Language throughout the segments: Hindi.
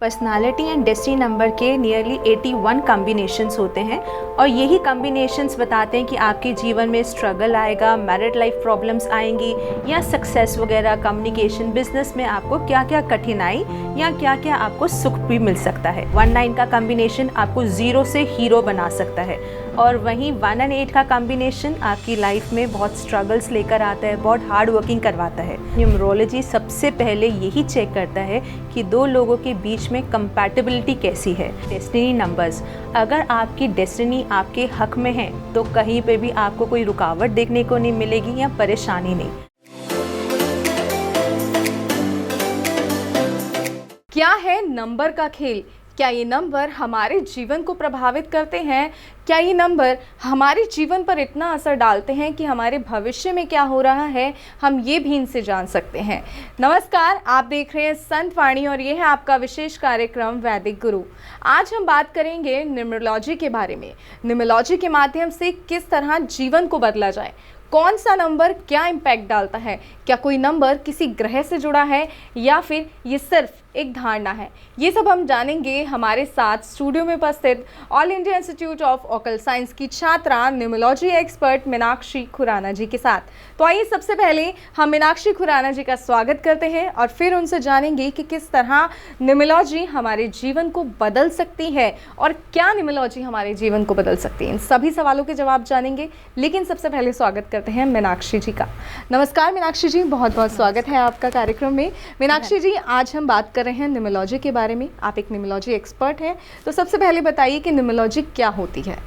पर्सनालिटी एंड डेस्टिनी नंबर के नियरली 81 कॉम्बिनेशंस होते हैं और यही कॉम्बिनेशंस बताते हैं कि आपके जीवन में स्ट्रगल आएगा, मैरिड लाइफ प्रॉब्लम्स आएंगी या सक्सेस वगैरह, कम्युनिकेशन, बिजनेस में आपको क्या क्या कठिनाई या क्या क्या आपको सुख भी मिल सकता है। 1-9 का कॉम्बिनेशन आपको 0 से हीरो बना सकता है और वहीं 1 और 8 का कॉम्बिनेशन आपकी लाइफ में बहुत स्ट्रगल्स लेकर आता है, बहुत हार्ड वर्किंग करवाता है। न्यूमरोलॉजी सबसे पहले यही चेक करता है कि दो लोगों के बीच में कंपैटिबिलिटी कैसी है। डेस्टिनी नंबर्स, अगर आपकी डेस्टिनी आपके हक में है तो कहीं पे भी आपको कोई रुकावट देखने को नहीं मिलेगी या परेशानी नहीं। क्या है नंबर का खेल? क्या ये नंबर हमारे जीवन को प्रभावित करते हैं? क्या ये नंबर हमारे जीवन पर इतना असर डालते हैं कि हमारे भविष्य में क्या हो रहा है हम ये भी इनसे जान सकते हैं। नमस्कार, आप देख रहे हैं संत वाणी और ये है आपका विशेष कार्यक्रम वैदिक गुरु। आज हम बात करेंगे न्यूमरोलॉजी के बारे में। न्यूमरोलॉजी के माध्यम से किस तरह जीवन को बदला जाए, कौन सा नंबर क्या इम्पैक्ट डालता है, क्या कोई नंबर किसी ग्रह से जुड़ा है या फिर ये सिर्फ एक धारणा है, ये सब हम जानेंगे हमारे साथ स्टूडियो में उपस्थित all India institute of occult science की छात्रा न्यूमरोलॉजी एक्सपर्ट मीनाक्षी खुराना जी के साथ। तो आइए सबसे पहले हम मीनाक्षी खुराना जी का स्वागत करते हैं और फिर उनसे जानेंगे कि किस तरह न्यूमरोलॉजी हमारे जीवन को बदल सकती है और क्या न्यूमरोलॉजी हमारे जीवन को बदल सकती है। इन सभी सवालों के जवाब जानेंगे, लेकिन सबसे पहले स्वागत करते हैं मीनाक्षी जी का। नमस्कार मीनाक्षी जी, बहुत बहुत स्वागत है आपका कार्यक्रम में। मीनाक्षी जी, आज हम बात कर रहे हैं न्यूमरोलॉजी के बारे में। आप एक न्यूमरोलॉजी एक्सपर्ट हैं, तो सबसे पहले बताइए कि न्यूमरोलॉजी क्या होती है।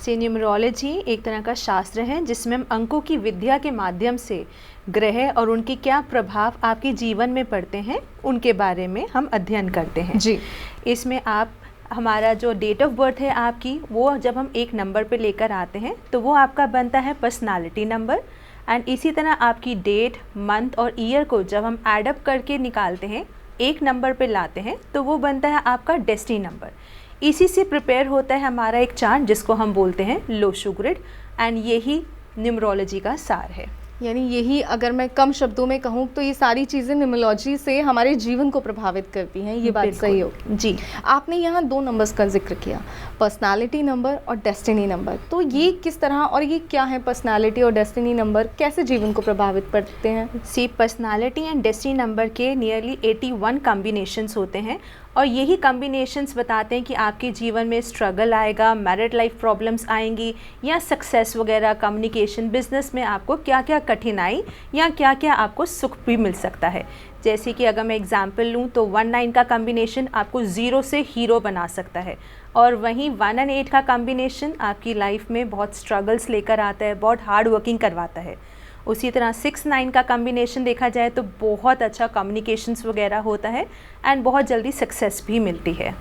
न्यूमरोलॉजी एक तरह का शास्त्र है जिसमें हम अंकों की विद्या के माध्यम से ग्रह और उनके क्या प्रभाव आपके जीवन में पड़ते हैं उनके बारे में हम अध्ययन करते हैं जी। इसमें आप हमारा जो डेट ऑफ बर्थ है आपकी, वो जब हम एक नंबर पे लेकर आते हैं तो वो आपका बनता है पर्सनालिटी नंबर। एंड इसी तरह आपकी डेट, मंथ और ईयर को जब हम एडअप करके निकालते हैं, एक नंबर पे लाते हैं, तो वो बनता है आपका डेस्टिनी नंबर। इसी से प्रिपेयर होता है हमारा एक चार्ट जिसको हम बोलते हैं लोशो ग्रिड। एंड यही न्यूमरोलॉजी का सार है। यानी यही, अगर मैं कम शब्दों में कहूँ तो ये सारी चीज़ें न्यूमरोलॉजी से हमारे जीवन को प्रभावित करती हैं, ये बात सही होगी जी। आपने यहाँ 2 नंबर्स का जिक्र किया, पर्सनालिटी नंबर और डेस्टिनी नंबर। तो ये किस तरह और ये क्या है पर्सनालिटी और डेस्टिनी नंबर, कैसे जीवन को प्रभावित करते हैं? पर्सनालिटी एंड डेस्टिनी नंबर के नियरली 81 कॉम्बिनेशंस होते हैं और यही कॉम्बिनेशंस बताते हैं कि आपके जीवन में स्ट्रगल आएगा, मैरिड लाइफ प्रॉब्लम्स आएंगी या सक्सेस वगैरह, कम्युनिकेशन, बिजनेस में आपको क्या क्या कठिनाई या क्या क्या आपको सुख भी मिल सकता है। जैसे कि अगर मैं एग्जांपल लूँ तो 1-9 का कॉम्बिनेशन आपको 0 से हीरो बना सकता है और वहीं 1 और 8 का कॉम्बिनेशन आपकी लाइफ में बहुत स्ट्रगल्स लेकर आता है, बहुत हार्ड वर्किंग करवाता है। उसी तरह 6-9 का कॉम्बिनेशन देखा जाए तो बहुत अच्छा कम्युनिकेशंस वगैरह होता है एंड बहुत जल्दी सक्सेस भी मिलती है।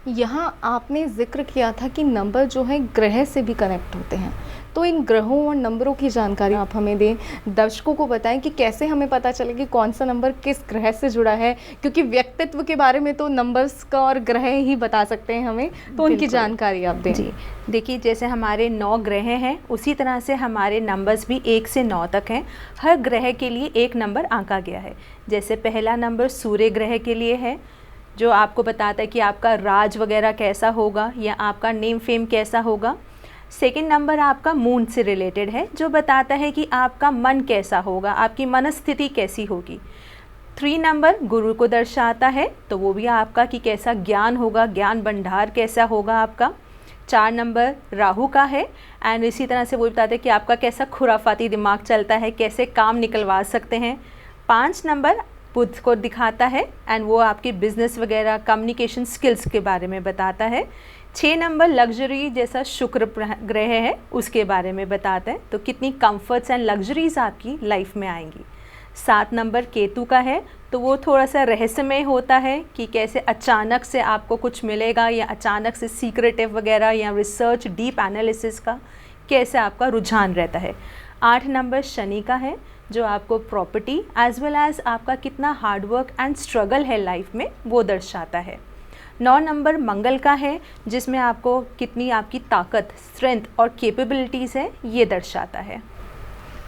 यहाँ आपने जिक्र किया था कि नंबर जो है ग्रह से भी कनेक्ट होते हैं, तो इन ग्रहों और नंबरों की जानकारी आप हमें दें, दर्शकों को बताएं कि कैसे हमें पता चले कि कौन सा नंबर किस ग्रह से जुड़ा है, क्योंकि व्यक्तित्व के बारे में तो नंबर्स का और ग्रह ही बता सकते हैं हमें, तो उनकी जानकारी आप दें। जी देखिए, जैसे हमारे 9 ग्रह हैं उसी तरह से हमारे नंबर्स भी 1 से 9 तक हैं। हर ग्रह के लिए एक नंबर आंका गया है। जैसे पहला नंबर सूर्य ग्रह के लिए है, जो आपको बताता है कि आपका राज वगैरह कैसा होगा या आपका नेम फेम कैसा होगा। सेकंड नंबर आपका मून से रिलेटेड है, जो बताता है कि आपका मन कैसा होगा, आपकी मनस्थिति कैसी होगी। 3 नंबर गुरु को दर्शाता है, तो वो भी आपका कि कैसा ज्ञान होगा, ज्ञान भंडार कैसा होगा आपका। 4 नंबर राहु का है एंड इसी तरह से वो बताते हैं कि आपका कैसा खुराफाती दिमाग चलता है, कैसे काम निकलवा सकते हैं। 5 नंबर बुध को दिखाता है एंड वो आपके बिजनेस वगैरह, कम्युनिकेशन स्किल्स के बारे में बताता है। 6 नंबर लग्जरी जैसा शुक्र ग्रह है उसके बारे में बताता है, तो कितनी कंफर्ट्स एंड लग्जरीज आपकी लाइफ में आएंगी। 7 नंबर केतु का है, तो वो थोड़ा सा रहस्यमय होता है कि कैसे अचानक से आपको कुछ मिलेगा या अचानक से सीक्रेटिव वगैरह या रिसर्च, डीप एनालिसिस का कैसे आपका रुझान रहता है। 8 नंबर शनि का है, जो आपको प्रॉपर्टी एज वेल एज आपका कितना हार्डवर्क एंड स्ट्रगल है लाइफ में वो दर्शाता है। 9 नंबर मंगल का है, जिसमें आपको कितनी आपकी ताकत, स्ट्रेंथ और कैपेबिलिटीज़ है ये दर्शाता है।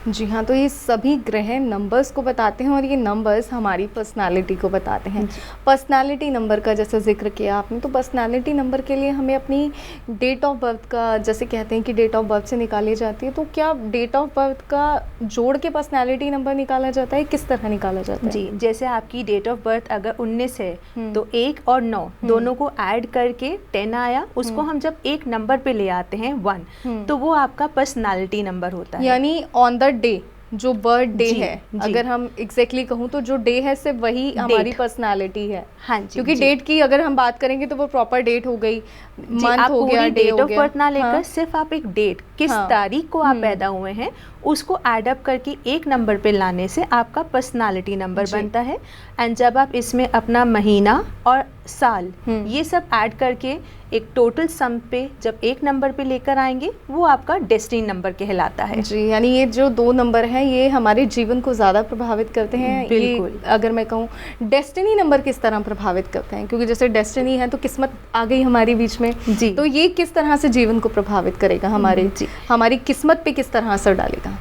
जी हाँ, तो ये सभी ग्रह नंबर्स को बताते हैं और ये नंबर्स हमारी पर्सनालिटी को बताते हैं। पर्सनालिटी नंबर का जैसे ज़िक्र किया आपने, तो पर्सनालिटी नंबर के लिए हमें अपनी डेट ऑफ बर्थ का, जैसे कहते हैं कि डेट ऑफ बर्थ से निकाली जाती है, तो क्या डेट ऑफ बर्थ का जोड़ के पर्सनालिटी नंबर निकाला जाता है, किस तरह निकाला जाता है? जी, जैसे आपकी डेट ऑफ बर्थ अगर 19 है तो 1 और 9 दोनों को ऐड करके 10 आया, उसको हम जब एक नंबर पे ले आते हैं 1, तो वो आपका पर्सनालिटी नंबर होता है। यानी ऑन द डे जो बर्थ डे है, जी। अगर हम एग्जैक्टली कहूँ तो जो डे है सिर्फ वही हमारी पर्सनालिटी है। हाँ जी, क्योंकि डेट की अगर हम बात करेंगे तो वो प्रॉपर डेट हो गई, मंथ हो गया, डे डेट हो ऑफ गया। बर्थ ना लेकर हाँ। सिर्फ आप एक डेट, किस तारीख को आप पैदा हुए हैं, उसको ऐड अप करके एक नंबर पे लाने से आपका पर्सनालिटी नंबर बनता है। एंड जब आप इसमें अपना महीना और साल ये सब ऐड करके एक टोटल सम पे जब एक नंबर पे लेकर आएंगे, वो आपका डेस्टिनी नंबर कहलाता है। जी, यानी ये जो 2 नंबर हैं ये हमारे जीवन को ज़्यादा प्रभावित करते हैं। बिल्कुल। ये अगर मैं कहूँ डेस्टिनी नंबर किस तरह प्रभावित करते हैं, क्योंकि जैसे डेस्टिनी है तो किस्मत आ गई हमारी बीच में जी, तो ये किस तरह से जीवन को प्रभावित करेगा, हमारी किस्मत पे किस तरह असर डालेगा?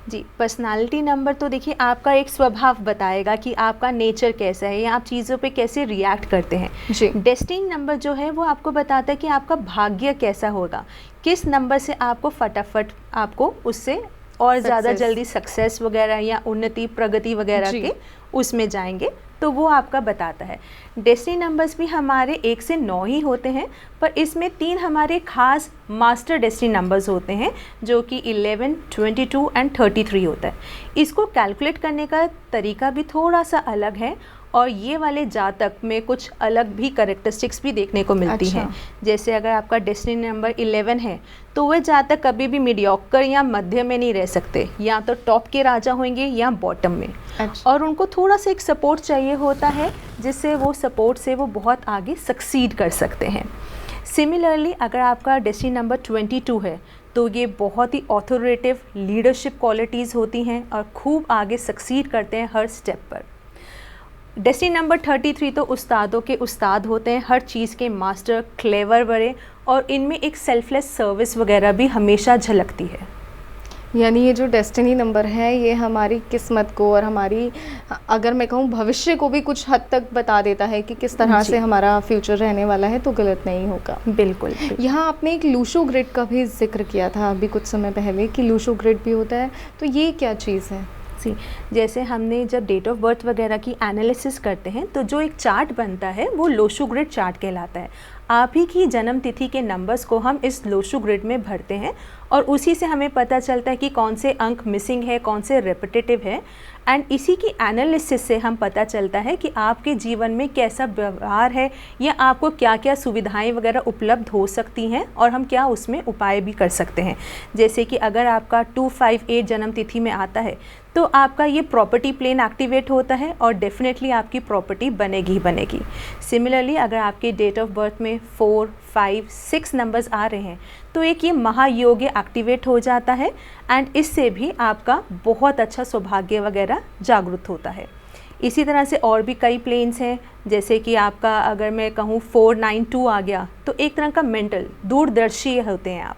जी, पर्सनालिटी नंबर तो देखिए आपका एक स्वभाव बताएगा कि आपका नेचर कैसा है या आप चीज़ों पे कैसे रिएक्ट करते हैं। जी। डेस्टिनी नंबर जो है वो आपको बताता है कि आपका भाग्य कैसा होगा, किस नंबर से आपको फटाफट आपको उससे और ज़्यादा जल्दी सक्सेस वगैरह या उन्नति प्रगति वगैरह के उसमें जाएंगे, तो वो आपका बताता है। डेस्टिनी नंबर्स भी हमारे 1 से 9 ही होते हैं, पर इसमें 3 हमारे खास मास्टर डेस्टिनी नंबर्स होते हैं जो कि 11, 22 एंड 33 होता है। इसको कैलकुलेट करने का तरीका भी थोड़ा सा अलग है और ये वाले जातक में कुछ अलग भी कैरेक्टरिस्टिक्स भी देखने को मिलती हैं। जैसे अगर आपका डेस्टिनी नंबर 11 है तो वह जातक कभी भी मीडियोकर या मध्य में नहीं रह सकते, या तो टॉप के राजा होंगे या बॉटम में। और उनको थोड़ा सा एक सपोर्ट चाहिए होता है जिससे वो सपोर्ट से वो बहुत आगे सक्सीड कर सकते हैं। सिमिलरली अगर आपका डेस्टिनी नंबर 22 है तो ये बहुत ही ऑथोरिटेटिव लीडरशिप क्वालिटीज़ होती हैं और खूब आगे सक्सीड करते हैं हर स्टेप पर। डेस्टिनी नंबर 33 तो उस्तादों के उस्ताद होते हैं, हर चीज़ के मास्टर, क्लेवर बड़े, और इनमें एक सेल्फलेस सर्विस वगैरह भी हमेशा झलकती है। यानी ये जो डेस्टिनी नंबर है ये हमारी किस्मत को और हमारी, अगर मैं कहूँ भविष्य को भी कुछ हद तक बता देता है कि किस तरह से हमारा फ्यूचर रहने वाला है, तो गलत नहीं होगा। बिल्कुल। यहाँ आपने एक लूशो ग्रिड का भी जिक्र किया था अभी कुछ समय पहले कि लूशो ग्रिड भी होता है, तो ये क्या चीज़ है? जैसे हमने जब डेट ऑफ बर्थ वगैरह की एनालिसिस करते हैं तो जो एक चार्ट बनता है वो लोशो ग्रिड चार्ट कहलाता है। आप ही की जन्म तिथि के नंबर्स को हम इस लोशो ग्रिड में भरते हैं और उसी से हमें पता चलता है कि कौन से अंक मिसिंग है, कौन से रेपिटेटिव है, एंड इसी की एनालिसिस से हम पता चलता है कि आपके जीवन में कैसा व्यवहार है या आपको क्या क्या सुविधाएं वगैरह उपलब्ध हो सकती हैं और हम क्या उसमें उपाय भी कर सकते हैं। जैसे कि अगर आपका 258 जन्म तिथि में आता है तो आपका ये प्रॉपर्टी प्लेन एक्टिवेट होता है और डेफिनेटली आपकी प्रॉपर्टी बनेगी ही बनेगी। सिमिलरली अगर आपके डेट ऑफ बर्थ में 4, 5, 6 नंबर्स आ रहे हैं तो एक ये महायोग्य एक्टिवेट हो जाता है एंड इससे भी आपका बहुत अच्छा सौभाग्य वगैरह जागृत होता है। इसी तरह से और भी कई प्लेन्स हैं, जैसे कि आपका अगर मैं कहूँ 492 आ गया तो एक तरह का मेंटल दूरदर्शी होते हैं आप।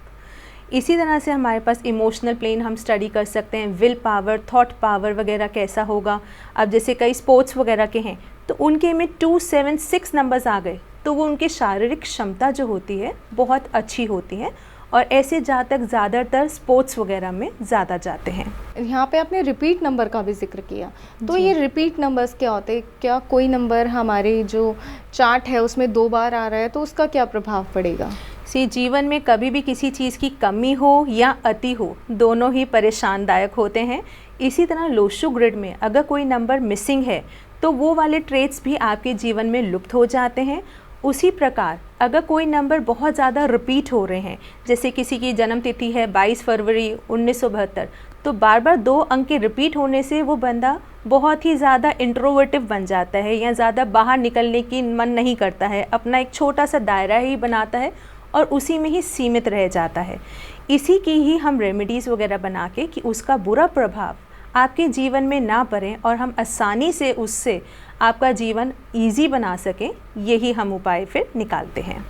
इसी तरह से हमारे पास इमोशनल प्लेन हम स्टडी कर सकते हैं, विल पावर, थॉट पावर वगैरह कैसा होगा। अब जैसे कई स्पोर्ट्स वगैरह के हैं तो उनके में 2, 7, 6 नंबर्स आ गए तो वो उनकी शारीरिक क्षमता जो होती है बहुत अच्छी होती है और ऐसे जातक ज़्यादातर स्पोर्ट्स वगैरह में ज़्यादा जाते हैं। यहाँ पे आपने रिपीट नंबर का भी जिक्र किया, तो ये रिपीट नंबर्स क्या होते हैं? क्या कोई नंबर हमारे जो चार्ट है उसमें 2 बार आ रहा है तो उसका क्या प्रभाव पड़ेगा? जीवन में कभी भी किसी चीज़ की कमी हो या अति हो, दोनों ही परेशानदायक होते हैं। इसी तरह लोशो ग्रिड में अगर कोई नंबर मिसिंग है तो वो वाले ट्रेट्स भी आपके जीवन में लुप्त हो जाते हैं। उसी प्रकार अगर कोई नंबर बहुत ज़्यादा रिपीट हो रहे हैं, जैसे किसी की जन्म तिथि है 22 फरवरी 1972, तो बार बार 2 अंक के रिपीट होने से वो बंदा बहुत ही ज़्यादा इंट्रोवर्टिव बन जाता है या ज़्यादा बाहर निकलने की मन नहीं करता है, अपना एक छोटा सा दायरा ही बनाता है और उसी में ही सीमित रह जाता है। इसी की ही हम रेमेडीज़ वगैरह बना के कि उसका बुरा प्रभाव आपके जीवन में ना पड़े और हम आसानी से उससे आपका जीवन इजी बना सकें, यही हम उपाय फिर निकालते हैं।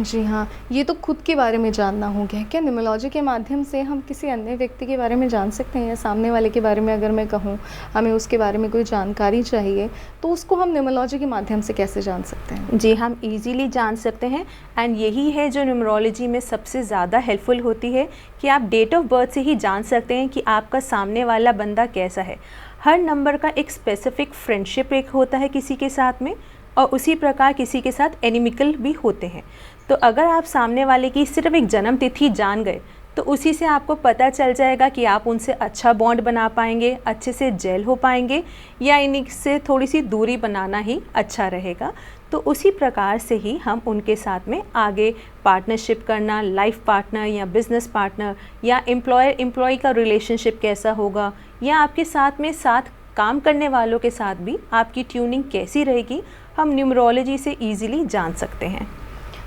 जी हाँ, ये तो खुद के बारे में जानना हो गया। क्या न्यूमरोलॉजी के माध्यम से हम किसी अन्य व्यक्ति के बारे में जान सकते हैं, या सामने वाले के बारे में अगर मैं कहूँ, हमें उसके बारे में कोई जानकारी चाहिए, तो उसको हम न्यूमरोलॉजी के माध्यम से कैसे जान सकते हैं? जी, हम इजीली जान सकते हैं, एंड यही है जो न्यूमरोलॉजी में सबसे ज़्यादा हेल्पफुल होती है कि आप डेट ऑफ बर्थ से ही जान सकते हैं कि आपका सामने वाला बंदा कैसा है। हर नंबर का एक स्पेसिफिक फ्रेंडशिप एक होता है किसी के साथ में, और उसी प्रकार किसी के साथ एनिमिकल भी होते हैं। तो अगर आप सामने वाले की सिर्फ एक जन्म तिथि जान गए तो उसी से आपको पता चल जाएगा कि आप उनसे अच्छा बॉन्ड बना पाएंगे, अच्छे से जेल हो पाएंगे, या इनसे थोड़ी सी दूरी बनाना ही अच्छा रहेगा। तो उसी प्रकार से ही हम उनके साथ में आगे पार्टनरशिप करना, लाइफ पार्टनर या बिजनेस पार्टनर या एम्प्लॉयर एम्प्लॉय का रिलेशनशिप कैसा होगा, या आपके साथ में साथ काम करने वालों के साथ भी आपकी ट्यूनिंग कैसी रहेगी, हम न्यूमरोलॉजी से इजीली जान सकते हैं।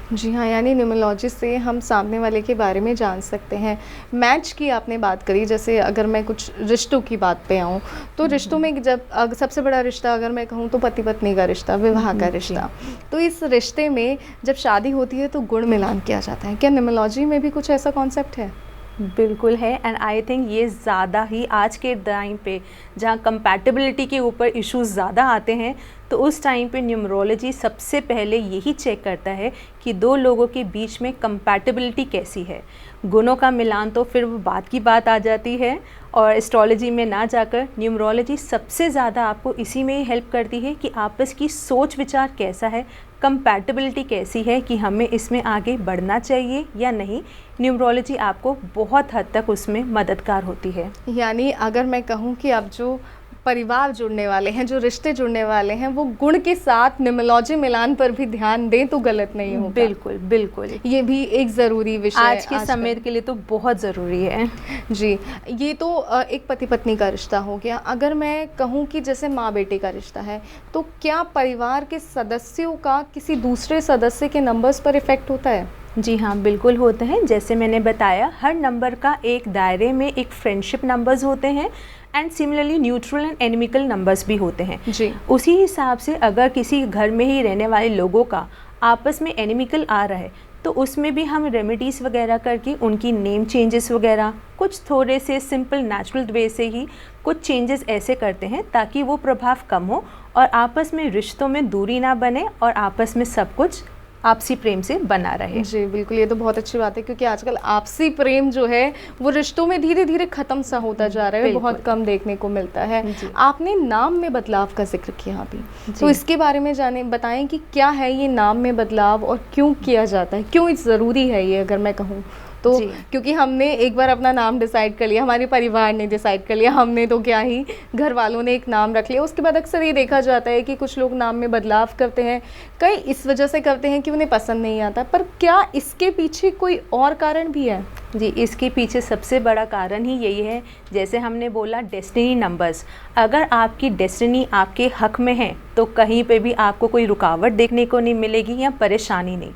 जी हाँ, यानी न्यूमरोलॉजी से हम सामने वाले के बारे में जान सकते हैं। मैच की आपने बात करी, जैसे अगर मैं कुछ रिश्तों की बात पे आऊँ, तो रिश्तों में जब सबसे बड़ा रिश्ता अगर मैं कहूँ तो पति पत्नी का रिश्ता, विवाह का रिश्ता। तो इस रिश्ते में जब शादी होती है तो गुण मिलान किया जाता है। क्या न्यूमरोलॉजी में भी कुछ ऐसा कॉन्सेप्ट है? बिल्कुल है, एंड आई थिंक ये ज़्यादा ही आज के टाइम पे जहाँ कंपैटिबिलिटी के ऊपर इश्यूज ज़्यादा आते हैं, तो उस टाइम पे न्यूमरोलॉजी सबसे पहले यही चेक करता है कि दो लोगों के बीच में कंपैटिबिलिटी कैसी है। गुणों का मिलान तो फिर वो बात की बात आ जाती है, और एस्ट्रोलॉजी में ना जाकर न्यूमरोलॉजी सबसे ज़्यादा आपको इसी में ही हेल्प करती है कि आपस की सोच विचार कैसा है, कंपैटिबिलिटी कैसी है, कि हमें इसमें आगे बढ़ना चाहिए या नहीं। न्यूमरोलॉजी आपको बहुत हद तक उसमें मददगार होती है। यानी अगर मैं कहूँ कि अब जो परिवार जुड़ने वाले हैं, जो रिश्ते जुड़ने वाले हैं, वो गुण के साथ न्यूमरोलॉजी मिलान पर भी ध्यान दें तो गलत नहीं होगा। बिल्कुल बिल्कुल, ये भी एक ज़रूरी विषय आज के समय के लिए तो बहुत ज़रूरी है। जी, ये तो एक पति पत्नी का रिश्ता हो गया। अगर मैं कहूँ कि जैसे माँ बेटे का रिश्ता है, तो क्या परिवार के सदस्यों का किसी दूसरे सदस्य के नंबर्स पर इफ़ेक्ट होता है? जी हाँ, बिल्कुल होते हैं। जैसे मैंने बताया, हर नंबर का एक दायरे में एक फ्रेंडशिप नंबर्स होते हैं, and similarly neutral and inimical numbers भी होते हैं। जी, उसी हिसाब से अगर किसी घर में ही रहने वाले लोगों का आपस में एनिमिकल आ रहा है, तो उसमें भी हम रेमेडीज़ वगैरह करके उनकी नेम चेंजेस वगैरह कुछ थोड़े से सिंपल नेचुरल वे से ही कुछ चेंजेस ऐसे करते हैं ताकि वो प्रभाव कम हो और आपस में रिश्तों में दूरी ना बने और आपस में सब कुछ आपसी प्रेम से बना रहे। जी बिल्कुल, ये तो बहुत अच्छी बात है, क्योंकि आजकल आपसी प्रेम जो है वो रिश्तों में धीरे धीरे ख़त्म सा होता जा रहा है, बहुत कम देखने को मिलता है। आपने नाम में बदलाव का जिक्र किया अभी, तो इसके बारे में बताएं कि क्या है ये नाम में बदलाव और क्यों किया जाता है, क्यों ज़रूरी है ये, अगर मैं कहूँ तो। क्योंकि हमने एक बार अपना नाम डिसाइड कर लिया, हमारे परिवार ने डिसाइड कर लिया, हमने तो क्या ही, घर वालों ने एक नाम रख लिया। उसके बाद अक्सर ये देखा जाता है कि कुछ लोग नाम में बदलाव करते हैं, कई इस वजह से करते हैं कि उन्हें पसंद नहीं आता, पर क्या इसके पीछे कोई और कारण भी है? जी, इसके पीछे सबसे बड़ा कारण ही यही है, जैसे हमने बोला डेस्टिनी नंबर्स। अगर आपकी डेस्टिनी आपके हक में है तो कहीं पे भी आपको कोई रुकावट देखने को नहीं मिलेगी या परेशानी नहीं।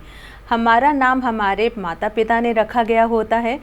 हमारा नाम हमारे माता पिता ने रखा गया होता है,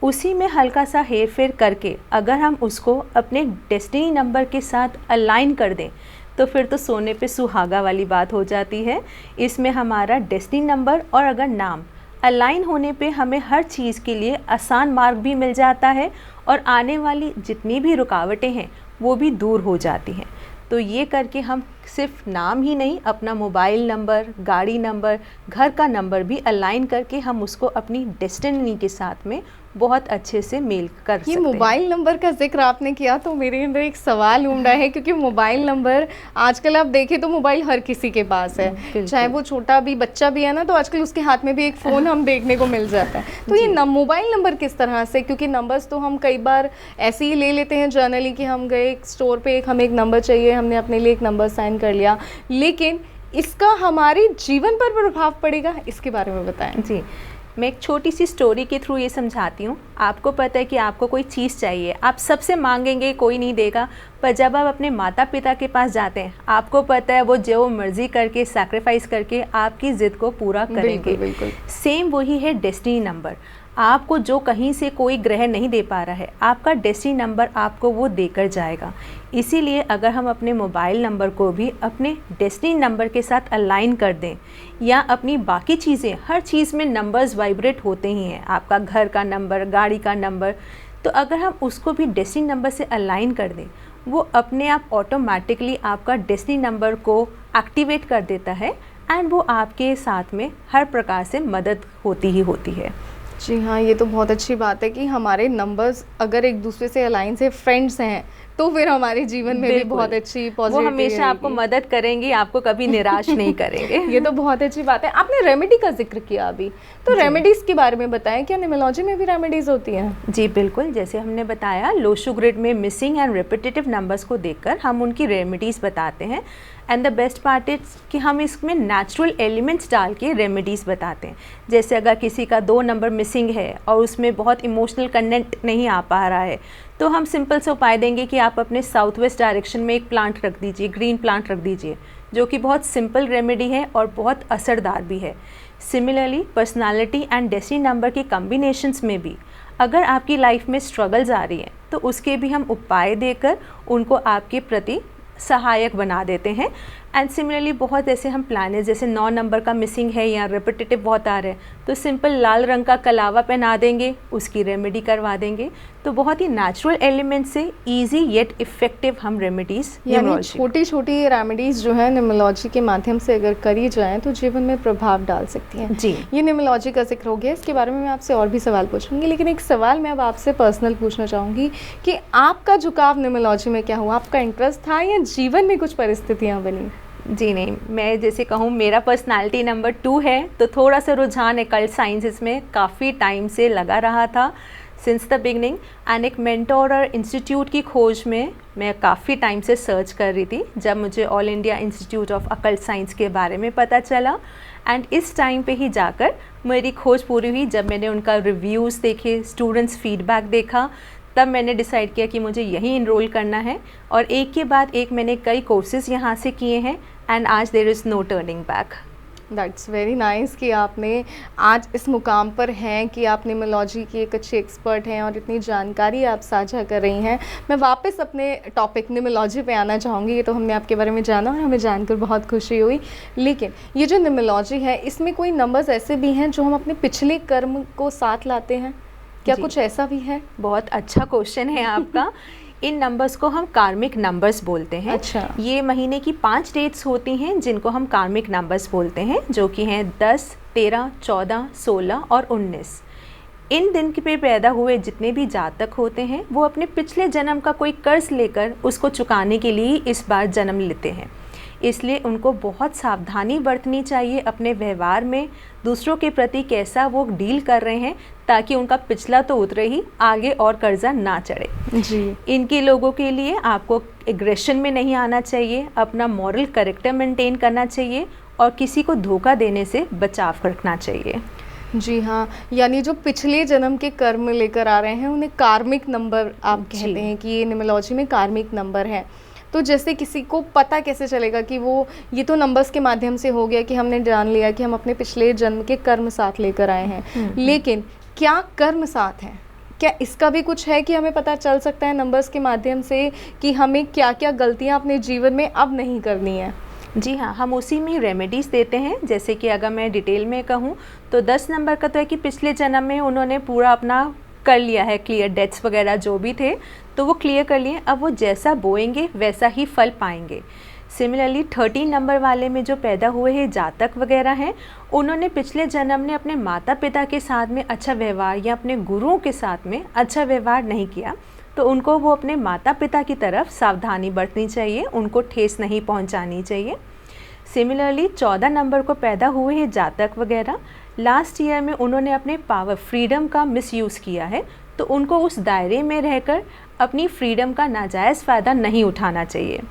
उसी में हल्का सा हेर फेर करके अगर हम उसको अपने डेस्टिनी नंबर के साथ अलाइन कर दें तो फिर तो सोने पे सुहागा वाली बात हो जाती है। इसमें हमारा डेस्टिनी नंबर और अगर नाम अलाइन होने पे हमें हर चीज़ के लिए आसान मार्ग भी मिल जाता है और आने वाली जितनी भी रुकावटें हैं वो भी दूर हो जाती हैं। तो ये करके हम सिर्फ नाम ही नहीं, अपना मोबाइल नंबर, गाड़ी नंबर, घर का नंबर भी अलाइन करके हम उसको अपनी डेस्टिनी के साथ में बहुत अच्छे से मेल कर सकते हैं। ये मोबाइल नंबर का जिक्र आपने किया तो मेरे अंदर एक सवाल उमड़ा है, क्योंकि मोबाइल नंबर आजकल आप देखें तो मोबाइल हर किसी के पास है, चाहे वो छोटा भी बच्चा भी है ना, तो आजकल उसके हाथ में भी एक फ़ोन हम देखने को मिल जाता है। तो ये मोबाइल नंबर किस तरह से, क्योंकि नंबर्स तो हम कई बार ऐसे ही ले लेते हैं जनरली कि हम गए एक स्टोर पर, हमें एक नंबर चाहिए, हमने अपने लिए एक नंबर साइन कर लिया, लेकिन इसका हमारे जीवन पर प्रभाव पड़ेगा, इसके बारे में बताएं। जी, मैं एक छोटी सी स्टोरी के थ्रू ये समझाती हूँ। आपको पता है कि आपको कोई चीज़ चाहिए, आप सबसे मांगेंगे, कोई नहीं देगा, पर जब आप अपने माता पिता के पास जाते हैं, आपको पता है वो जो मर्जी करके, सैक्रिफाइस करके आपकी ज़िद को पूरा करेंगे। बिल्कुल। सेम वही है डेस्टिनी नंबर। आपको जो कहीं से कोई ग्रह नहीं दे पा रहा है, आपका डेस्टिनी नंबर आपको वो देकर जाएगा। इसीलिए अगर हम अपने मोबाइल नंबर को भी अपने डेस्टिनी नंबर के साथ अलाइन कर दें, या अपनी बाकी चीज़ें, हर चीज़ में नंबर्स वाइब्रेट होते ही हैं, आपका घर का नंबर, गाड़ी का नंबर, तो अगर हम उसको भी डेस्टिनी नंबर से अलाइन कर दें, वो अपने आप ऑटोमेटिकली आपका डेस्टिनी नंबर को एक्टिवेट कर देता है, एंड वो आपके साथ में हर प्रकार से मदद होती ही होती है। जी हाँ, ये तो बहुत अच्छी बात है कि हमारे नंबर्स अगर एक दूसरे से अलाइन से फ्रेंड्स हैं तो फिर हमारे जीवन में भी बहुत अच्छी पॉजिटिव, वो हमेशा आपको मदद करेंगी, आपको कभी निराश नहीं करेंगे। ये तो बहुत अच्छी बात है। आपने रेमेडी का जिक्र किया अभी, तो रेमेडीज के बारे में बताएं, क्या न्यूमरोलॉजी में भी रेमेडीज होती हैं? जी बिल्कुल, जैसे हमने बताया लोशो ग्रिड में मिसिंग एंड रिपीटेटिव नंबर्स को देखकर हम उनकी रेमेडीज़ बताते हैं। And the best part is कि हम इसमें नेचुरल एलिमेंट्स डाल के रेमेडीज़ बताते हैं। जैसे अगर किसी का 2 नंबर मिसिंग है और उसमें बहुत इमोशनल कंटेंट नहीं आ पा रहा है, तो हम सिंपल से उपाय देंगे कि आप अपने साउथ वेस्ट डायरेक्शन में एक प्लांट रख दीजिए, ग्रीन प्लांट रख दीजिए, जो कि बहुत सिंपल रेमेडी है और बहुत असरदार भी है। Similarly personality and destiny number के कॉम्बिनेशंस में भी अगर आपकी लाइफ में स्ट्रगल्स आ रही हैं, तो उसके भी हम उपाय देकर उनको आपके प्रति सहायक बना देते हैं। एंड सिमिलरली बहुत ऐसे हम प्लानर्स, जैसे 9 नंबर का मिसिंग है या रिपीटेटिव बहुत आ रहा है, तो सिंपल लाल रंग का कलावा पहना देंगे, उसकी रेमेडी करवा देंगे। तो बहुत ही नेचुरल एलिमेंट से इजी येट इफेक्टिव हम रेमेडीज़, यानी छोटी छोटी रेमेडीज़ जो है न्यूमरोलॉजी के माध्यम से अगर करी जाएँ तो जीवन में प्रभाव डाल सकती हैं। जी, ये न्यूमरोलॉजी का जिक्र हो गया, इसके बारे में मैं आपसे और भी सवाल पूछूंगी, लेकिन एक सवाल मैं अब आपसे पर्सनल पूछना चाहूँगी कि आपका झुकाव न्यूमरोलॉजी में क्या हुआ? आपका इंटरेस्ट था या जीवन में कुछ परिस्थितियाँ बनी? जी नहीं, मैं जैसे कहूँ मेरा पर्सनालिटी नंबर 2 है, तो थोड़ा सा रुझान अकल्ट साइंसेस में काफ़ी टाइम से लगा रहा था, सिंस द बिगनिंग। एंड एक मेंटोर और इंस्टीट्यूट की खोज में मैं काफ़ी टाइम से सर्च कर रही थी, जब मुझे all India institute of occult science के बारे में पता चला। एंड इस टाइम पे ही जाकर मेरी खोज पूरी हुई, जब मैंने उनका रिव्यूज़ देखे, स्टूडेंट्स फीडबैक देखा, तब मैंने डिसाइड किया कि मुझे यहीं इनरोल करना है। और एक के बाद एक मैंने कई कोर्सेज़ यहाँ से किए हैं, एंड आज there is no turning back. That's very nice कि आपने आज इस मुकाम पर हैं कि आप न्यूमरोलॉजी की एक अच्छी एक्सपर्ट हैं और इतनी जानकारी आप साझा कर रही हैं। मैं वापस अपने टॉपिक न्यूमरोलॉजी पे आना चाहूँगी। ये तो हमने आपके बारे में जाना और हमें जानकर बहुत खुशी हुई, लेकिन ये जो न्यूमरोलॉजी है, इसमें कोई नंबर्स ऐसे भी हैं जो हम अपने पिछले कर्म को साथ लाते हैं? क्या कुछ ऐसा भी है? बहुत अच्छा क्वेश्चन है आपका। इन नंबर्स को हम कार्मिक नंबर्स बोलते हैं। अच्छा। ये महीने की 5 डेट्स होती हैं जिनको हम कार्मिक नंबर्स बोलते हैं, जो कि हैं 10, 13, 14, 16 और 19। इन दिन पे पैदा हुए जितने भी जातक होते हैं, वो अपने पिछले जन्म का कोई कर्ज लेकर उसको चुकाने के लिए इस बार जन्म लेते हैं। इसलिए उनको बहुत सावधानी बरतनी चाहिए अपने व्यवहार में, दूसरों के प्रति कैसा वो डील कर रहे हैं, ताकि उनका पिछला तो उतरे ही, आगे और कर्जा ना चढ़े। जी। इनके लोगों के लिए आपको एग्रेशन में नहीं आना चाहिए, अपना मॉरल कैरेक्टर मेंटेन करना चाहिए और किसी को धोखा देने से बचाव रखना चाहिए। जी हाँ, यानी जो पिछले जन्म के कर्म लेकर आ रहे हैं उन्हें कार्मिक नंबर आप कहते हैं कि ये न्यूमरोलॉजी में कार्मिक नंबर है। तो जैसे किसी को पता कैसे चलेगा कि वो, ये तो नंबर्स के माध्यम से हो गया कि हमने जान लिया कि हम अपने पिछले जन्म के कर्म साथ लेकर आए हैं, लेकिन क्या कर्म साथ हैं? क्या इसका भी कुछ है कि हमें पता चल सकता है नंबर्स के माध्यम से कि हमें क्या क्या गलतियां अपने जीवन में अब नहीं करनी है? जी हाँ, हम उसी में रेमेडीज़ देते हैं। जैसे कि अगर मैं डिटेल में कहूँ तो 10 नंबर का तो है कि पिछले जन्म में उन्होंने पूरा अपना कर लिया है क्लियर, डेट्स वगैरह जो भी थे तो वो क्लियर कर लिए, अब वो जैसा बोएंगे वैसा ही फल पाएंगे। सिमिलरली 13 नंबर वाले में जो पैदा हुए हैं जातक वगैरह हैं, उन्होंने पिछले जन्म में अपने माता पिता के साथ में अच्छा व्यवहार या अपने गुरुओं के साथ में अच्छा व्यवहार नहीं किया, तो उनको वो अपने माता पिता की तरफ सावधानी बरतनी चाहिए, उनको ठेस नहीं पहुंचानी चाहिए। सिमिलरली 14 नंबर को पैदा हुए हैं जातक वगैरह, लास्ट ईयर में उन्होंने अपने पावर फ्रीडम का मिसयूज़ किया है, तो उनको उस दायरे में रहकर अपनी फ्रीडम का नाजायज़ फ़ायदा नहीं उठाना चाहिए।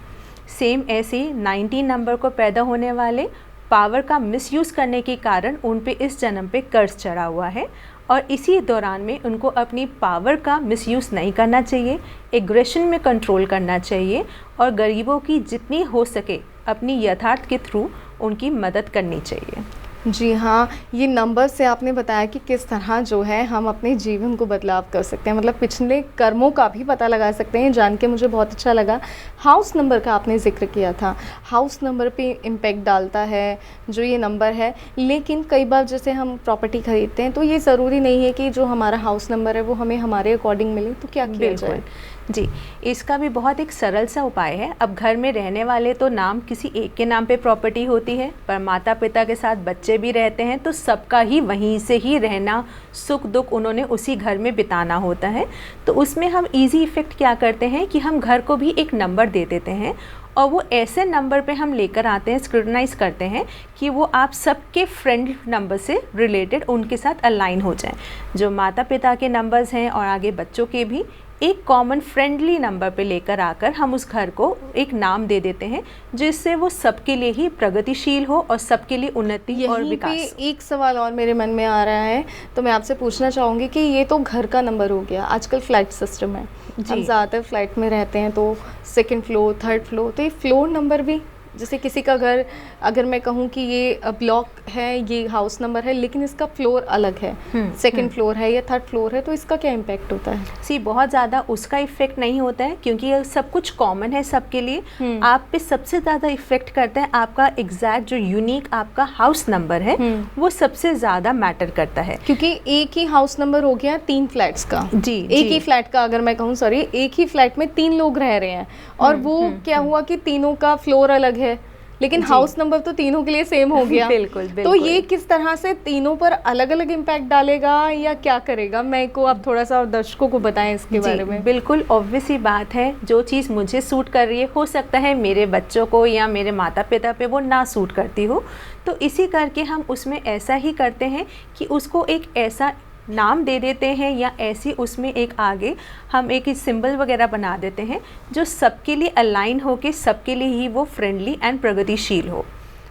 सेम ऐसे 19 नंबर को पैदा होने वाले पावर का मिसयूज़ करने के कारण उन पे इस जन्म पे कर्ज चढ़ा हुआ है और इसी दौरान में उनको अपनी पावर का मिसयूज़ नहीं करना चाहिए, एग्रेशन में कंट्रोल करना चाहिए और गरीबों की जितनी हो सके अपनी यथार्थ के थ्रू उनकी मदद करनी चाहिए। जी हाँ, ये नंबर से आपने बताया कि किस तरह जो है हम अपने जीवन को बदलाव कर सकते हैं, मतलब पिछले कर्मों का भी पता लगा सकते हैं। जान के मुझे बहुत अच्छा लगा। हाउस नंबर का आपने जिक्र किया था, हाउस नंबर पे इम्पैक्ट डालता है जो ये नंबर है, लेकिन कई बार जैसे हम प्रॉपर्टी खरीदते हैं तो ये ज़रूरी नहीं है कि जो हमारा हाउस नंबर है वो हमें हमारे अकॉर्डिंग मिले, तो क्या किया जाए? जी, इसका भी बहुत एक सरल सा उपाय है। अब घर में रहने वाले तो नाम किसी एक के नाम पे प्रॉपर्टी होती है, पर माता पिता के साथ बच्चे भी रहते हैं तो सबका ही वहीं से ही रहना, सुख दुख उन्होंने उसी घर में बिताना होता है। तो उसमें हम इजी इफ़ेक्ट क्या करते हैं कि हम घर को भी एक नंबर दे देते हैं और वो ऐसे नंबर पे हम लेकर आते हैं, स्क्रूटनाइज करते हैं कि वो आप सबके फ्रेंड नंबर से रिलेटेड उनके साथ अलाइन हो जाएं। जो माता पिता के नंबर्स हैं और आगे बच्चों के भी एक कॉमन फ्रेंडली नंबर पे लेकर आकर हम उस घर को एक नाम दे देते हैं, जिससे वो सबके लिए ही प्रगतिशील हो और सबके लिए उन्नति और विकास। एक सवाल और मेरे मन में आ रहा है, तो मैं आपसे पूछना चाहूँगी कि ये तो घर का नंबर हो गया, आजकल फ्लैट सिस्टम है, हम ज़्यादातर फ्लैट में रहते हैं तो सेकंड फ्लोर, थर्ड फ्लोर, तो ये फ्लोर नंबर भी, जैसे किसी का घर अगर मैं कहूँ कि ये ब्लॉक है, ये हाउस नंबर है, लेकिन इसका फ्लोर अलग है, सेकंड फ्लोर है या थर्ड फ्लोर है, तो इसका क्या इम्पैक्ट होता है? बहुत ज़्यादा उसका इफ़ेक्ट नहीं होता है क्योंकि ये सब कुछ कॉमन है सबके लिए। आप पे सबसे ज़्यादा इफ़ेक्ट करता है आपका एग्जैक्ट जो यूनिक आपका हाउस नंबर है, वो सबसे ज़्यादा मैटर करता है, क्योंकि एक ही हाउस नंबर हो गया 3 फ्लैट्स का। जी, एक ही फ्लैट का अगर मैं कहूँ, सॉरी, एक ही फ्लैट में 3 लोग रह रहे हैं और वो क्या हुआ कि तीनों का फ्लोर अलग है, लेकिन हाउस नंबर तो तीनों के लिए सेम हो गया। बिल्कुल। तो ये किस तरह से तीनों पर अलग अलग इम्पैक्ट डालेगा या क्या करेगा? मैं को आप थोड़ा सा और दर्शकों को बताएं इसके बारे में। बिल्कुल ऑब्वियस ही बात है, जो चीज़ मुझे सूट कर रही है हो सकता है मेरे बच्चों को या मेरे माता पिता पे वो ना सूट करती हो, तो इसी करके हम उसमें ऐसा ही करते हैं कि उसको एक ऐसा नाम दे देते हैं या ऐसी उसमें एक आगे हम एक सिंबल वगैरह बना देते हैं जो सबके लिए अलाइन हो के सबके लिए ही वो फ्रेंडली एंड प्रगतिशील हो।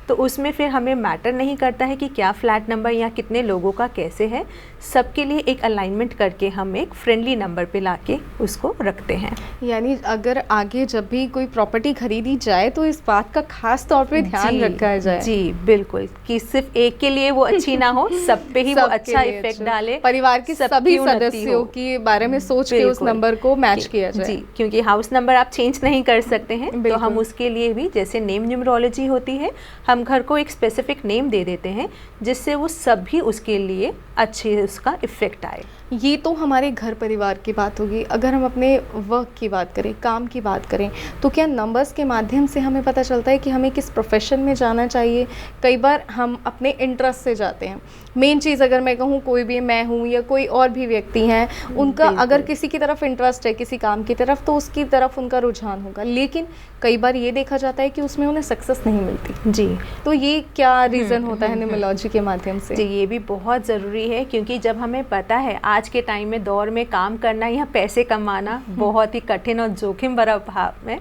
तो उसमें फिर हमें मैटर नहीं करता है कि क्या फ्लैट नंबर या कितने लोगों का कैसे है, सबके लिए एक अलाइनमेंट करके हम एक फ्रेंडली नंबर पे लाके उसको रखते हैं। यानी अगर आगे जब भी कोई प्रॉपर्टी खरीदी जाए तो इस बात का खास तौर पे ध्यान रखा जाए। जी बिल्कुल, कि सिर्फ एक के लिए वो अच्छी ना हो, सब पे ही वो अच्छा इफेक्ट डाले, परिवार के सभी सदस्यों के बारे में सोच के उस नंबर को मैच किया जाए। जी, क्योंकि हाउस नंबर आप चेंज नहीं कर सकते हैं, तो हम उसके लिए भी जैसे नेम न्यूमरोलॉजी होती है, हम घर को एक स्पेसिफिक नेम दे देते हैं जिससे वो सभी उसके लिए अच्छे उसका इफेक्ट आए। ये तो हमारे घर परिवार की बात होगी। अगर हम अपने वर्क की बात करें, काम की बात करें, तो क्या नंबर्स के माध्यम से हमें पता चलता है कि हमें किस प्रोफेशन में जाना चाहिए? कई बार हम अपने इंटरेस्ट से जाते हैं। मेन चीज़ अगर मैं कहूँ, कोई भी मैं हूँ या कोई और भी व्यक्ति हैं, उनका अगर किसी की तरफ इंटरेस्ट है किसी काम की तरफ, तो उसकी तरफ उनका रुझान होगा, लेकिन कई बार ये देखा जाता है कि उसमें उन्हें सक्सेस नहीं मिलती। जी, तो ये क्या रीज़न होता है न्यूमरोलॉजी के माध्यम से? जी, ये भी बहुत ज़रूरी है, क्योंकि जब हमें पता है आज के टाइम में दौर में काम करना या पैसे कमाना बहुत ही कठिन और जोखिम भरा भाव है,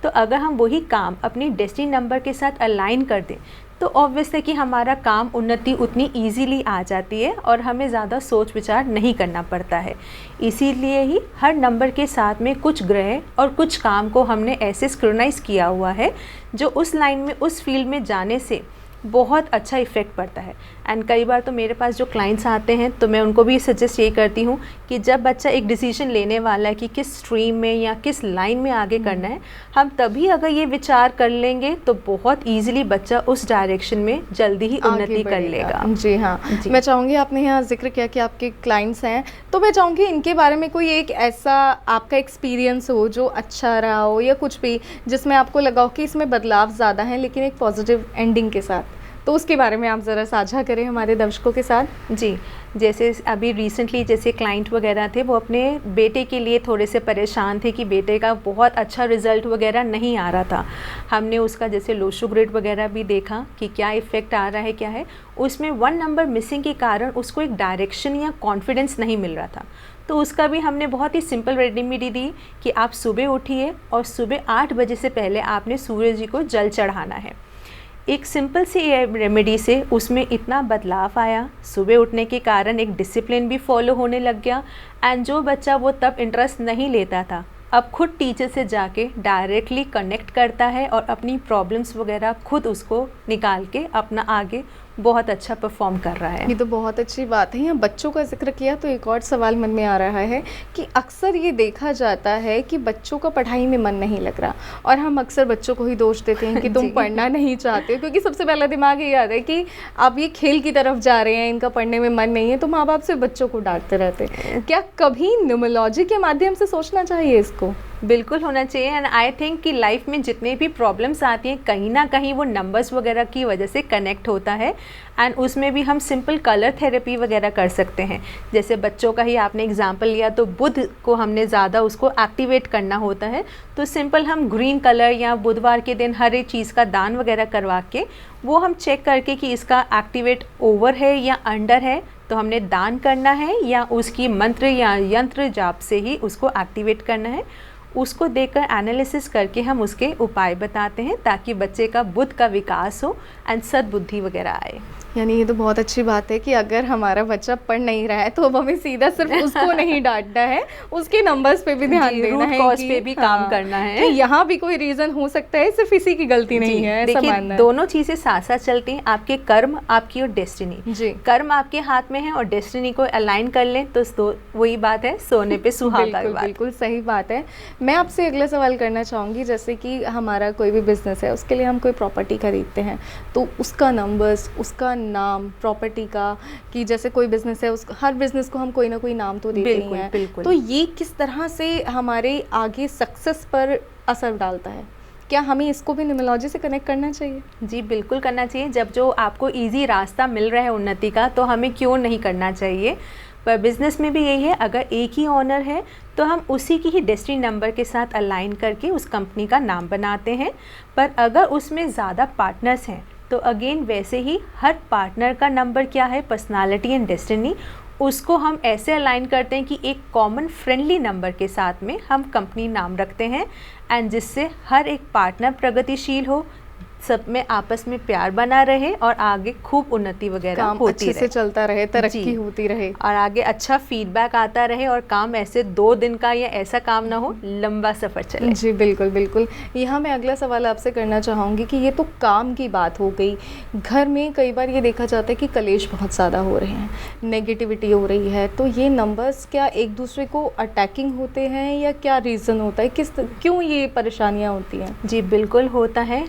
तो अगर हम वही काम अपनी डेस्टिनी नंबर के साथ अलाइन कर दें तो ऑब्वियसली कि हमारा काम उन्नति उतनी इजीली आ जाती है और हमें ज़्यादा सोच विचार नहीं करना पड़ता है। इसीलिए ही हर नंबर के साथ में कुछ ग्रह और कुछ काम को हमने ऐसे स्क्रूटनाइज किया हुआ है जो उस लाइन में, उस फील्ड में जाने से बहुत अच्छा इफ़ेक्ट पड़ता है। एंड कई बार तो मेरे पास जो क्लाइंट्स आते हैं तो मैं उनको भी सजेस्ट ये करती हूँ कि जब बच्चा एक डिसीजन लेने वाला है कि किस स्ट्रीम में या किस लाइन में आगे करना है, हम तभी अगर ये विचार कर लेंगे तो बहुत ईजिली बच्चा उस डायरेक्शन में जल्दी ही उन्नति कर लेगा। जी हाँ जी। मैं चाहूँगी, आपने यहाँ जिक्र किया कि आपके क्लाइंट्स हैं, तो मैं चाहूँगी इनके बारे में कोई एक ऐसा आपका एक्सपीरियंस हो जो अच्छा रहा हो या कुछ भी जिसमें आपको लगा हो कि इसमें बदलाव ज़्यादा हैं लेकिन एक पॉजिटिव एंडिंग के साथ, तो उसके बारे में आप ज़रा साझा करें हमारे दर्शकों के साथ। जी, जैसे अभी रिसेंटली जैसे क्लाइंट वगैरह थे, वो अपने बेटे के लिए थोड़े से परेशान थे कि बेटे का बहुत अच्छा रिज़ल्ट वगैरह नहीं आ रहा था। हमने उसका जैसे लोशो ग्रिड वगैरह भी देखा कि क्या इफ़ेक्ट आ रहा है, क्या है उसमें 1 नंबर मिसिंग के कारण उसको एक डायरेक्शन या कॉन्फिडेंस नहीं मिल रहा था। तो उसका भी हमने बहुत ही सिंपल रेमेडी दी कि आप सुबह उठिए और सुबह 8 बजे से पहले आपने सूर्य जी को जल चढ़ाना है। एक सिंपल सी रेमेडी से उसमें इतना बदलाव आया, सुबह उठने के कारण एक डिसिप्लिन भी फॉलो होने लग गया। एंड जो बच्चा वो तब इंटरेस्ट नहीं लेता था, अब खुद टीचर से जाके डायरेक्टली कनेक्ट करता है और अपनी प्रॉब्लम्स वगैरह खुद उसको निकाल के अपना आगे बहुत अच्छा परफॉर्म कर रहा है। ये तो बहुत अच्छी बात है। यहाँ बच्चों का जिक्र किया तो एक और सवाल मन में आ रहा है कि अक्सर ये देखा जाता है कि बच्चों का पढ़ाई में मन नहीं लग रहा, और हम अक्सर बच्चों को ही दोष देते हैं कि तुम पढ़ना नहीं चाहते हो, क्योंकि सबसे पहला दिमाग ये आता है कि आप ये खेल की तरफ जा रहे हैं, इनका पढ़ने में मन नहीं है, तो माँ बाप से बच्चों को डांटते रहते हैं। क्या कभी न्यूमरोलॉजी के माध्यम से सोचना चाहिए इसको? बिल्कुल होना चाहिए। एंड आई थिंक कि लाइफ में जितने भी प्रॉब्लम्स आती हैं कहीं ना कहीं वो नंबर्स वगैरह की वजह से कनेक्ट होता है। एंड उसमें भी हम सिंपल कलर थेरेपी वगैरह कर सकते हैं। जैसे बच्चों का ही आपने एग्जांपल लिया तो बुध को हमने ज़्यादा उसको एक्टिवेट करना होता है, तो सिंपल हम ग्रीन कलर या बुधवार के दिन हर एक चीज़ का दान वगैरह करवा के वो हम चेक करके कि इसका एक्टिवेट ओवर है या अंडर है, तो हमने दान करना है या उसकी मंत्र या यंत्र जाप से ही उसको एक्टिवेट करना है। उसको देखकर एनालिसिस करके हम उसके उपाय बताते हैं ताकि बच्चे का बुद्ध का विकास हो एंड सद्बुद्धि वगैरह आए। यानी ये तो बहुत अच्छी बात है कि अगर हमारा बच्चा पढ़ नहीं रहा है तो अब हमें सीधा सिर्फ उसको नहीं डांटना है, उसके नंबर्स पे भी ध्यान देना है, रूट कॉज पे भी काम करना है कि यहाँ भी कोई रीज़न हो सकता है, सिर्फ इसी की गलती नहीं है। देखिए दोनों चीज़ें साथ साथ चलती हैं, आपके कर्म आपकी और डेस्टिनी। कर्म आपके हाथ में है और डेस्टिनी को अलाइन कर लें तो वही बात है, सोने पे सुहागा। बिल्कुल सही बात है। मैं आपसे अगला सवाल करना चाहूँगी, जैसे कि हमारा कोई भी बिजनेस है, उसके लिए हम कोई प्रॉपर्टी खरीदते हैं तो उसका नंबर्स, उसका नाम प्रॉपर्टी का, कि जैसे कोई बिजनेस है उस हर बिजनेस को हम कोई ना कोई नाम तो देते ही हैं, तो ये किस तरह से हमारे आगे सक्सेस पर असर डालता है? क्या हमें इसको भी न्यूमरोलॉजी से कनेक्ट करना चाहिए? जी बिल्कुल करना चाहिए। जब जो आपको इजी रास्ता मिल रहा है उन्नति का तो हमें क्यों नहीं करना चाहिए। पर बिज़नेस में भी यही है, अगर एक ही ऑनर है तो हम उसी की ही डेस्टिनी नंबर के साथ अलाइन करके उस कंपनी का नाम बनाते हैं। पर अगर उसमें ज़्यादा पार्टनर्स हैं तो अगेन वैसे ही हर पार्टनर का नंबर क्या है, पर्सनालिटी एंड डेस्टिनी, उसको हम ऐसे अलाइन करते हैं कि एक कॉमन फ्रेंडली नंबर के साथ में हम कंपनी नाम रखते हैं एंड जिससे हर एक पार्टनर प्रगतिशील हो, सब में आपस में प्यार बना रहे और आगे खूब उन्नति वगैरह होती रहे, से चलता रहे, तरक्की होती रहे और आगे अच्छा फीडबैक आता रहे और काम ऐसे 2 दिन का या ऐसा काम ना हो, लंबा सफ़र चले। जी बिल्कुल। यहाँ मैं अगला सवाल आपसे करना चाहूँगी कि ये तो काम की बात हो गई, घर में कई बार ये देखा जाता है कि कलेश बहुत ज़्यादा हो रहे हैं, नेगेटिविटी हो रही है, तो ये नंबर्स क्या एक दूसरे को अटैकिंग होते हैं या क्या रीज़न होता है, क्यों ये परेशानियाँ होती हैं? जी बिल्कुल होता है।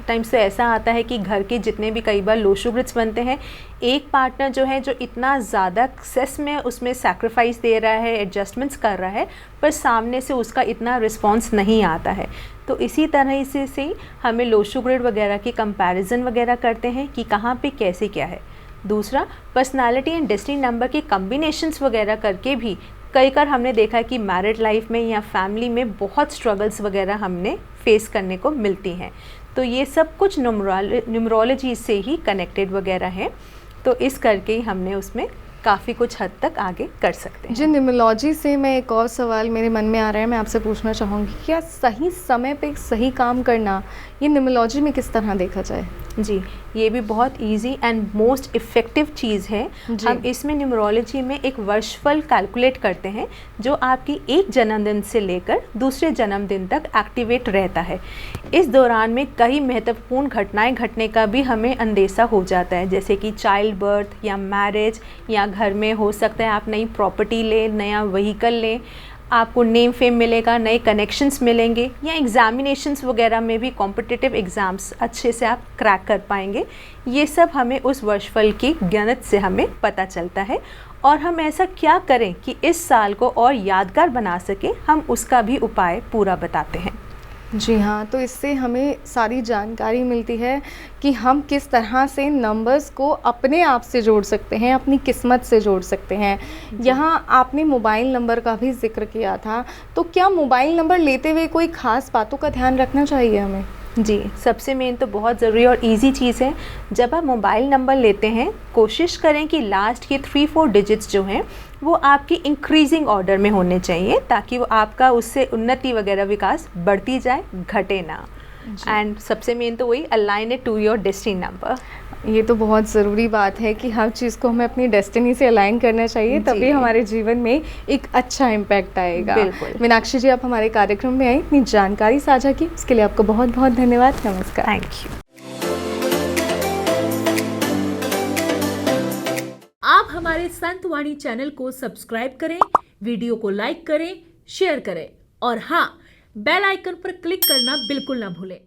टाइम्स तो ऐसा आता है कि घर के जितने भी कई बार लो शुगर्स बनते हैं, एक पार्टनर जो है जो इतना ज़्यादा सक्सेस में उसमें सैक्रिफाइस दे रहा है, एडजस्टमेंट्स कर रहा है, पर सामने से उसका इतना रिस्पांस नहीं आता है। तो इसी तरह से हमें लो शुगर वगैरह की कंपैरिजन वगैरह करते हैं कि कहाँ पे कैसे क्या है। दूसरा, पर्सनालिटी एंड डेस्टिनी नंबर के कम्बिनेशंस वगैरह करके भी कई बार हमने देखा है कि मैरिड लाइफ में या फैमिली में बहुत स्ट्रगल्स वगैरह हमने फेस करने को मिलती हैं। तो ये सब कुछ न्यूमरोलॉजी से ही कनेक्टेड वगैरह है, तो इस करके ही हमने उसमें काफ़ी कुछ हद तक आगे कर सकते हैं। जी न्यूमरोलॉजी से मैं एक और सवाल मेरे मन में आ रहा है, मैं आपसे पूछना चाहूँगी, क्या सही समय पे सही काम करना ये न्यूमरोलॉजी में किस तरह देखा जाए? जी ये भी बहुत इजी एंड मोस्ट इफ़ेक्टिव चीज़ है। हम इसमें न्यूमरोलॉजी में एक वर्षफल कैलकुलेट करते हैं जो आपकी एक जन्मदिन से लेकर दूसरे जन्मदिन तक एक्टिवेट रहता है। इस दौरान में कई महत्वपूर्ण घटनाएं घटने का भी हमें अंदेशा हो जाता है, जैसे कि चाइल्ड बर्थ या मैरिज, या घर में हो सकता है आप नई प्रॉपर्टी लें, नया व्हीकल लें, आपको नेम फेम मिलेगा, नए कनेक्शंस मिलेंगे, या एग्ज़ामिनेशंस वगैरह में भी कॉम्पिटिटिव एग्ज़ाम्स अच्छे से आप क्रैक कर पाएंगे। ये सब हमें उस वर्षफल की गणित से हमें पता चलता है और हम ऐसा क्या करें कि इस साल को और यादगार बना सकें, हम उसका भी उपाय पूरा बताते हैं। जी हाँ, तो इससे हमें सारी जानकारी मिलती है कि हम किस तरह से नंबर्स को अपने आप से जोड़ सकते हैं, अपनी किस्मत से जोड़ सकते हैं। यहाँ आपने मोबाइल नंबर का भी जिक्र किया था, तो क्या मोबाइल नंबर लेते हुए कोई ख़ास बातों का ध्यान रखना चाहिए हमें? जी सबसे मेन तो बहुत ज़रूरी और इजी चीज़ है, जब आप मोबाइल नंबर लेते हैं कोशिश करें कि लास्ट के 3-4 डिजिट्स जो हैं वो आपकी इंक्रीजिंग ऑर्डर में होने चाहिए, ताकि वो आपका उससे उन्नति वगैरह विकास बढ़ती जाए, घटे ना। एंड सबसे मेन तो वही align it to your destiny number. ये तो बहुत ज़रूरी बात है कि हर चीज़ को हमें अपनी डेस्टिनी से अलाइन करना चाहिए, तभी हमारे जीवन में एक अच्छा इम्पैक्ट आएगा। बिल्कुल। मीनाक्षी जी, आप हमारे कार्यक्रम में आई, इतनी जानकारी साझा की, उसके लिए आपको बहुत बहुत धन्यवाद। नमस्कार। Thank you. आप हमारे संतवाणी चैनल को सब्सक्राइब करें, वीडियो को लाइक करें, शेयर करें और हाँ, बेल आइकन पर क्लिक करना बिल्कुल ना भूलें।